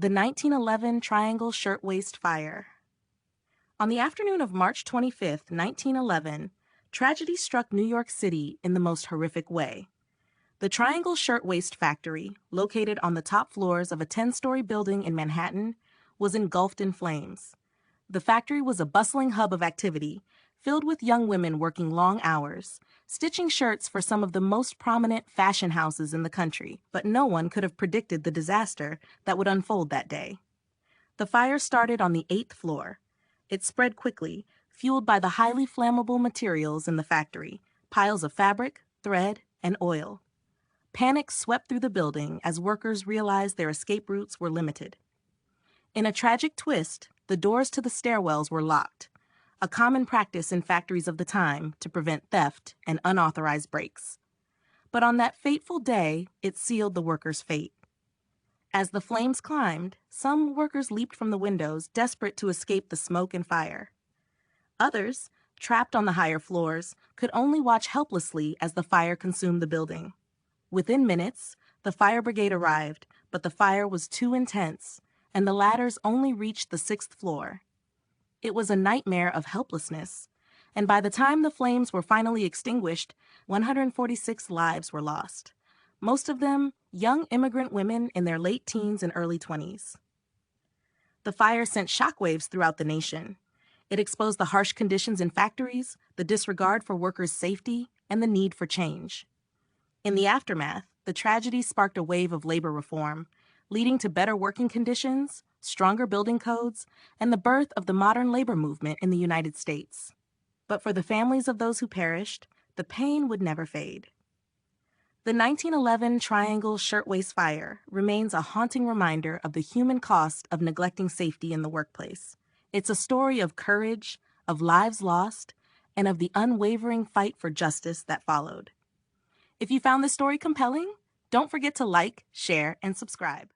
The 1911 Triangle Shirtwaist Fire. On the afternoon of March 25, 1911, tragedy struck New York City in the most horrific way. The Triangle Shirtwaist Factory, located on the top floors of a 10-story building in Manhattan, was engulfed in flames. The factory was a bustling hub of activity, filled with young women working long hours, stitching shirts for some of the most prominent fashion houses in the country, but no one could have predicted the disaster that would unfold that day. The fire started on the 8th floor. It spread quickly, fueled by the highly flammable materials in the factory, piles of fabric, thread, and oil. Panic swept through the building as workers realized their escape routes were limited. In a tragic twist, the doors to the stairwells were locked, a common practice in factories of the time to prevent theft and unauthorized breaks. But on that fateful day, it sealed the workers' fate. As the flames climbed, some workers leaped from the windows, desperate to escape the smoke and fire. Others, trapped on the higher floors, could only watch helplessly as the fire consumed the building. Within minutes, the fire brigade arrived, but the fire was too intense, and the ladders only reached the 6th floor. It was a nightmare of helplessness, and by the time the flames were finally extinguished, 146 lives were lost, most of them young immigrant women in their late teens and early 20s. The fire sent shockwaves throughout the nation. It exposed the harsh conditions in factories, the disregard for workers' safety, and the need for change. In the aftermath, the tragedy sparked a wave of labor reform, leading to better working conditions, stronger building codes, and the birth of the modern labor movement in the United States. But for the families of those who perished, the pain would never fade. The 1911 Triangle Shirtwaist Fire remains a haunting reminder of the human cost of neglecting safety in the workplace. It's a story of courage, of lives lost, and of the unwavering fight for justice that followed. If you found this story compelling, don't forget to like, share, and subscribe.